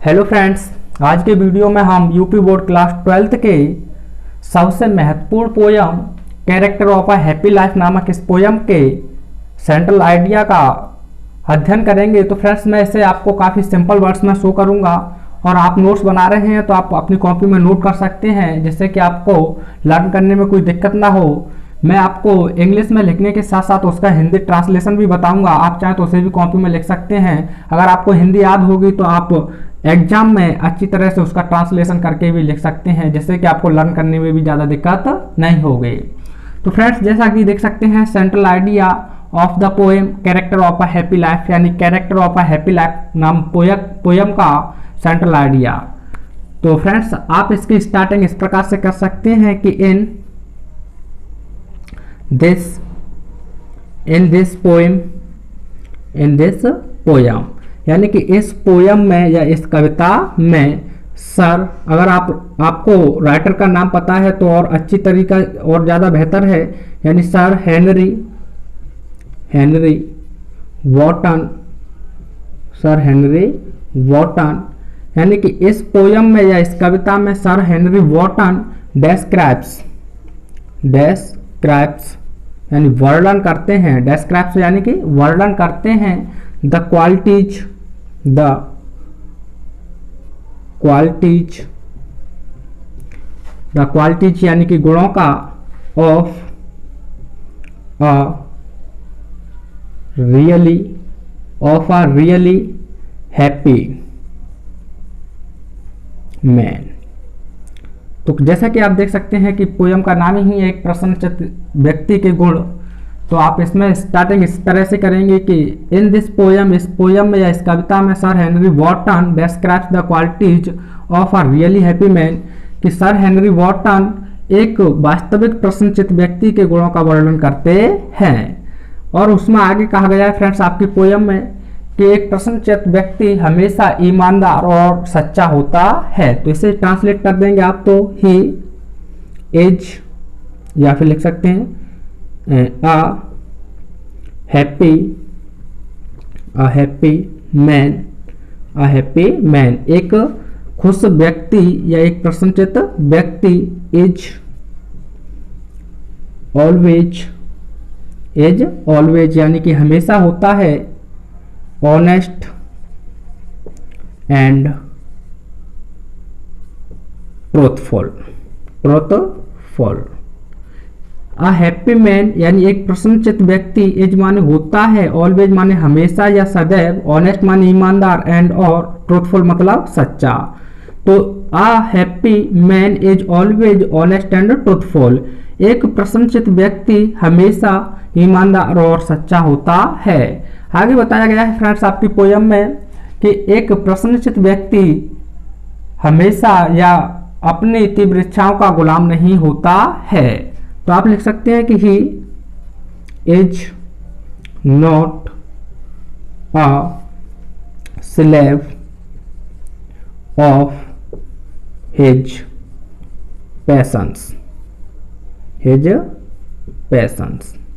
Hello friends, आज के video में हम यूपी बोर्ड क्लास 12th के सबसे महत्वपूर्ण poem character of a happy life नामक इस पोयम के सेंट्रल आइडिया का अध्ययन करेंगे। तो फ्रेंड्स, मैं इसे आपको काफ़ी सिंपल वर्ड्स में शो करूंगा और आप नोट्स बना रहे हैं तो आप अपनी कॉपी में नोट कर सकते हैं, जिससे कि आपको लर्न करने में कोई दिक्कत ना हो। मैं आपको इंग्लिश में लिखने के साथ साथ उसका हिंदी ट्रांसलेशन भी बताऊंगा। आप चाहें तो उसे भी कॉपी में लिख सकते हैं। अगर आपको हिंदी याद होगी तो आप एग्जाम में अच्छी तरह से उसका ट्रांसलेशन करके भी लिख सकते हैं, जिससे कि आपको लर्न करने में भी ज़्यादा दिक्कत नहीं होगी। तो फ्रेंड्स, जैसा कि देख सकते हैं, central idea of the poem character of a happy life, यानी character of a happy life नाम पोयम का सेंट्रल आइडिया। तो फ्रेंड्स, आप इसकी स्टार्टिंग इस प्रकार से कर सकते हैं कि इन दिस पोयम, यानी कि इस पोयम में या इस कविता में सर, अगर आपको राइटर का नाम पता है तो और अच्छी तरीका और ज़्यादा बेहतर है, यानी sir Henry Wotton, sir Henry Wotton, यानी कि इस पोयम में या इस कविता में सर हेनरी वॉटन डेस्क्राइब्स यानी वर्णन करते हैं, डेस्क्राइब्स यानी कि वर्णन करते हैं द क्वालिटीज यानी कि गुणों का of a really happy man. तो जैसा कि आप देख सकते हैं कि पोयम का नाम ही है एक प्रसन्नचित्त व्यक्ति के गुण। तो आप इसमें स्टार्टिंग इस तरह से करेंगे कि इन दिस पोयम, इस पोयम में या इस कविता में sir Henry Wotton describes the qualities of a really happy man, कि सर हेनरी वॉटन एक वास्तविक प्रसन्नचित्त व्यक्ति के गुणों का वर्णन करते हैं। और उसमें आगे कहा गया है फ्रेंड्स आपकी पोयम में कि एक प्रसन्नचित्त व्यक्ति हमेशा ईमानदार और सच्चा होता है। तो इसे ट्रांसलेट कर देंगे आप, तो ही इज, या फिर लिख सकते हैं अ हैप्पी मैन, एक खुश व्यक्ति या एक प्रसन्नचित्त व्यक्ति इज ऑलवेज यानी कि हमेशा होता है honest and truthful. A happy man यानी एक प्रसन्नचित्त व्यक्ति, इज माने होता है, ऑलवेज माने हमेशा या सदैव, ऑनेस्ट माने ईमानदार, एंड और ट्रूथफुल मतलब सच्चा। तो a happy man is always honest and truthful, एक प्रसन्नचित्त व्यक्ति हमेशा ईमानदार और सच्चा होता है। आगे बताया गया है फ्रेंड्स आपकी पोयम में कि एक प्रसन्नचित्त व्यक्ति हमेशा या अपनी तीव्र इच्छाओं का गुलाम नहीं होता है। तो आप लिख सकते हैं कि he is not a slave of his patience.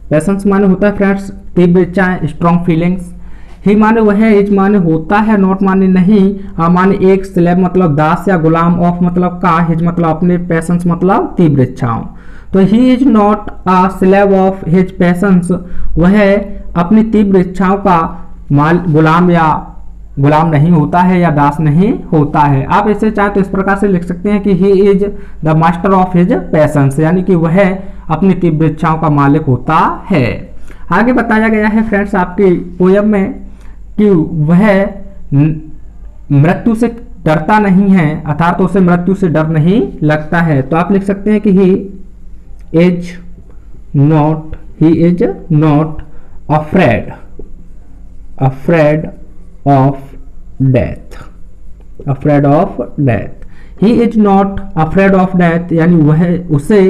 Patience माने होता है फ्रेंड्स तीव्र इच्छाएं, स्ट्रॉन्ग फीलिंग्स। ही माने वह है, इज माने होता है, नॉट माने नहीं, माने एक, स्लेव मतलब दास या गुलाम, ऑफ मतलब का, हिज मतलब अपने, पैशंस मतलब तीव्र इच्छाओं। तो he is not a slave of his patience, वह अपनी तीव्र इच्छाओं का गुलाम नहीं होता है या दास नहीं होता है। आप इसे चाहे तो इस प्रकार से लिख सकते हैं कि he is the master of his patience, यानी कि वह अपनी तीव्र इच्छाओं का मालिक होता है। आगे बताया गया है फ्रेंड्स आपकी पोयम में कि वह मृत्यु से डरता नहीं है, अर्थात तो उसे मृत्यु से डर नहीं लगता है। तो आप लिख सकते हैं कि he is not afraid of death. He is not afraid of death, यानी वह उसे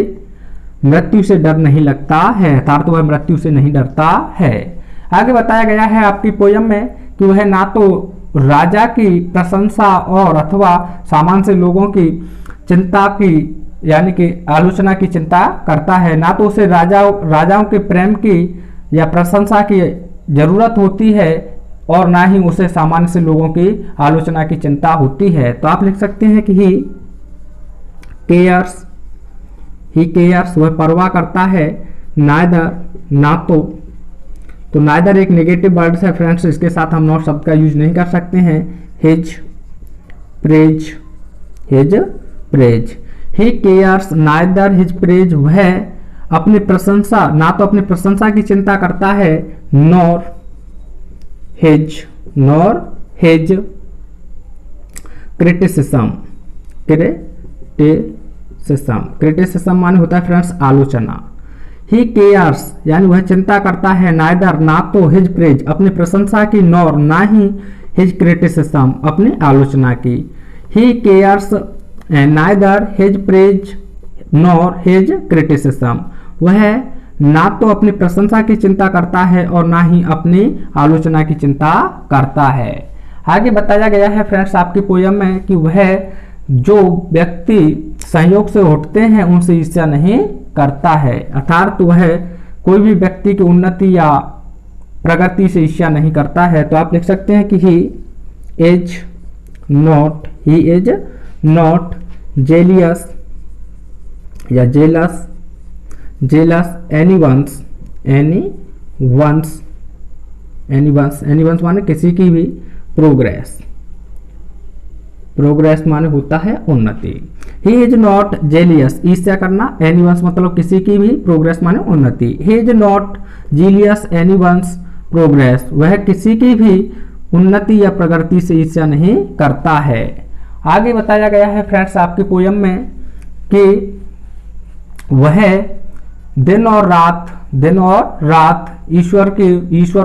मृत्यु से डर नहीं लगता है, अर्थात तो वह मृत्यु से नहीं डरता है। आगे बताया गया है आपकी पोयम में कि वह ना तो राजा की प्रशंसा और अथवा सामान्य से लोगों की चिंता की यानी कि आलोचना की चिंता करता है, ना तो उसे राजाओं के प्रेम की या प्रशंसा की जरूरत होती है, और ना ही उसे सामान्य से लोगों की आलोचना की चिंता होती है। तो आप लिख सकते हैं कि ही केयर्स वह परवाह करता है, नाइदर ना तो नाइदर एक नेगेटिव वर्ड है फ्रेंड्स, इसके साथ हम नॉट शब्द का यूज नहीं कर सकते हैं। His praise he cares neither his praise, वह अपनी प्रशंसा ना तो अपनी प्रशंसा की चिंता करता है, नॉर हिज क्रिटिसिज्म माने होता है फ्रेंड्स आलोचना। ही केयर्स यानी वह चिंता करता है, नाइदर ना तो हिज प्रेज अपनी प्रशंसा की, नॉर ना ही हिज क्रिटिसिज्म अपनी आलोचना की। He cares neither his praise nor his criticism, वह ना तो अपनी प्रशंसा की चिंता करता है और ना ही अपनी आलोचना की चिंता करता है। आगे बताया गया है फ्रेंड्स आपकी पोयम में कि वह जो व्यक्ति संयोग से उठते हैं उनसे ईर्ष्या नहीं करता है, अर्थात वह कोई भी व्यक्ति की उन्नति या प्रगति से ईर्ष्या नहीं करता है। तो आप लिख सकते हैं कि ही इज नॉट जेलियस या जेलस एनीवंस माने किसी की भी प्रोग्रेस माने होता है उन्नति। ही इज नॉट जेलियस ईर्ष्या करना, एनीवंस मतलब किसी की भी, प्रोग्रेस माने उन्नति। He is not jealous anyone's progress, वह किसी की भी उन्नति या प्रगति से ईर्ष्या नहीं करता है। आगे बताया गया है फ्रेंड्स आपकी पोयम में कि वह दिन और रात ईश्वर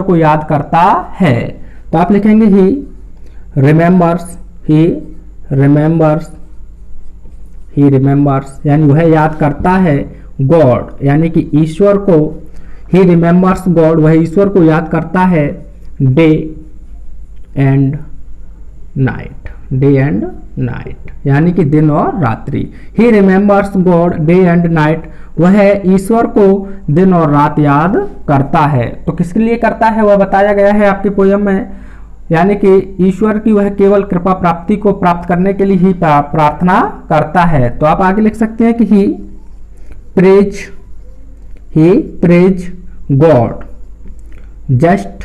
को याद करता है। तो आप लिखेंगे ही रिमेम्बर्स यानी वह याद करता है गॉड यानी कि ईश्वर को। ही रिमेम्बर्स गॉड, वह ईश्वर को याद करता है डे एंड नाइट यानी कि दिन और रात्रि। He remembers God day and night, वह ईश्वर को दिन और रात याद करता है। तो किसके लिए करता है वह बताया गया है आपकी पोयम में, यानी कि ईश्वर की वह केवल कृपा प्राप्ति को प्राप्त करने के लिए ही प्रार्थना करता है। तो आप आगे लिख सकते हैं कि he praise God just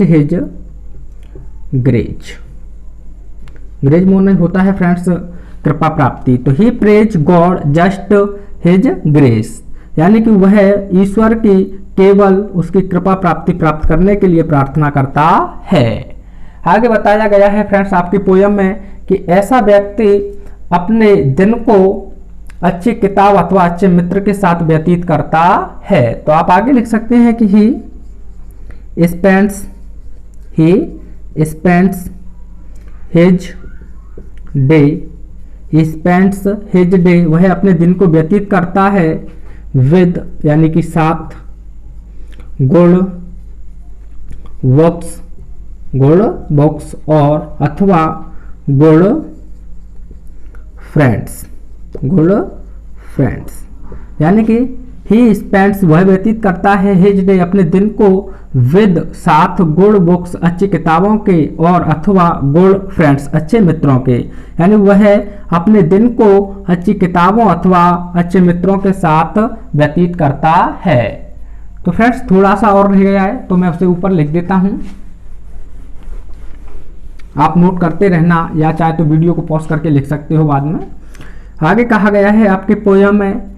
his grace मोने होता है फ्रेंड्स कृपा प्राप्ति। तो he praise God just his grace यानी कि वह ईश्वर की केवल उसकी कृपा प्राप्ति प्राप्त करने के लिए प्रार्थना करता है। आगे बताया गया है फ्रेंड्स आपकी पोयम में कि ऐसा व्यक्ति अपने दिन को अच्छी किताब अथवा अच्छे मित्र के साथ व्यतीत करता है। तो आप आगे लिख सकते हैं कि ही स्पेंड्स हिज डे, वह अपने दिन को व्यतीत करता है विद यानी कि साथ, गुड बुक्स और अथवा गुड फ्रेंड्स यानी कि ही स्पेंड्स वह व्यतीत करता है हिज डे अपने दिन को विद साथ गुड बुक्स अच्छी किताबों के और अथवा गुड फ्रेंड्स अच्छे मित्रों के, यानी वह अपने दिन को अच्छी किताबों अथवा अच्छे मित्रों के साथ व्यतीत करता है। तो फ्रेंड्स थोड़ा सा और रह गया है तो मैं उसे ऊपर लिख देता हूं, आप नोट करते रहना या चाहे तो वीडियो को पॉज करके लिख सकते हो बाद में। आगे कहा गया है आपके पोयम में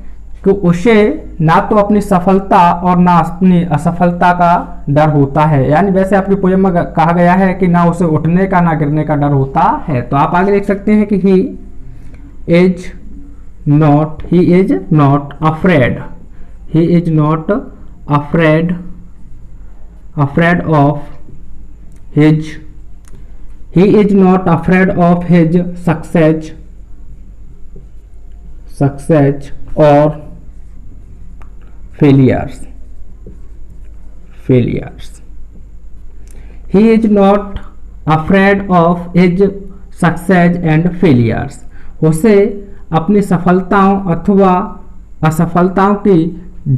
कि उसे ना तो अपनी सफलता और ना अपनी असफलता का डर होता है, यानी वैसे आपकी पोयम में कहा गया है कि ना उसे उठने का ना गिरने का डर होता है। तो आप आगे लिख सकते हैं कि he is not afraid of his success और failures he is not afraid of his success and failures, उसे अपनी सफलताओं अथवा असफलताओं की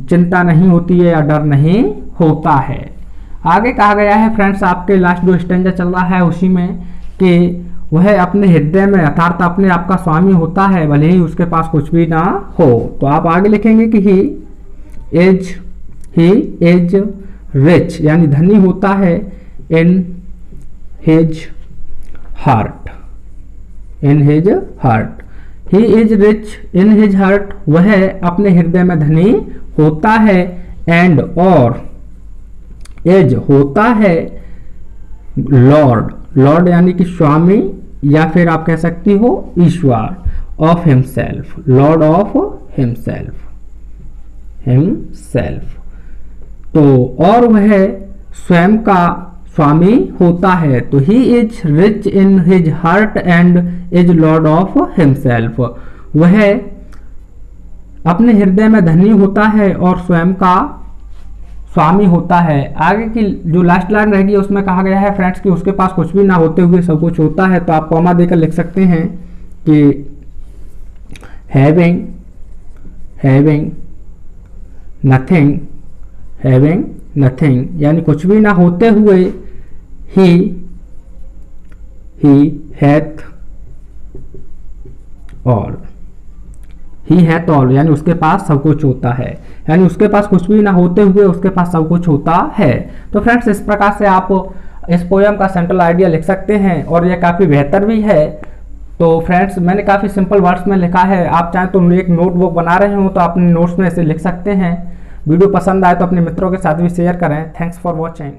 चिंता नहीं होती है या डर नहीं होता है। आगे कहा गया है फ्रेंड्स, आपके लास्ट जो स्टैंजा चल रहा है उसी में, कि वह अपने हृदय में अर्थात अपने आप का स्वामी होता है, भले ही उसके पास कुछ भी ना हो। तो आप आगे लिखेंगे कि ही इज रिच, यानी धनी होता है इन his heart, in his heart. He is rich in his heart, वह अपने हृदय में धनी होता है। एंड और एज होता है लॉर्ड, लॉर्ड यानी कि स्वामी, या फिर आप कह सकती हो ईश्वर, of himself, lord of himself, himself. तो और वह स्वयं का स्वामी होता है। तो he is rich in his heart and is lord of himself, वह अपने हृदय में धनी होता है और स्वयं का स्वामी होता है। आगे की जो लास्ट लाइन रहेगी उसमें कहा गया है फ्रेंड्स कि उसके पास कुछ भी ना होते हुए सब कुछ होता है। तो आप कॉमा देकर लिख सकते हैं कि हैविंग नथिंग, यानी कुछ भी ना होते हुए ही हैथ ऑल, यानी उसके पास सब कुछ होता है, यानी उसके पास कुछ भी ना होते हुए उसके पास सब कुछ होता है। तो फ्रेंड्स इस प्रकार से आप इस पोयम का सेंट्रल आइडिया लिख सकते हैं और यह काफ़ी बेहतर भी है। तो फ्रेंड्स मैंने काफ़ी सिंपल वर्ड्स में लिखा है, आप चाहें तो एक नोटबुक बना रहे हो तो अपने नोट्स में इसे लिख सकते हैं। वीडियो पसंद आए तो अपने मित्रों के साथ भी शेयर करें। Thanks for watching.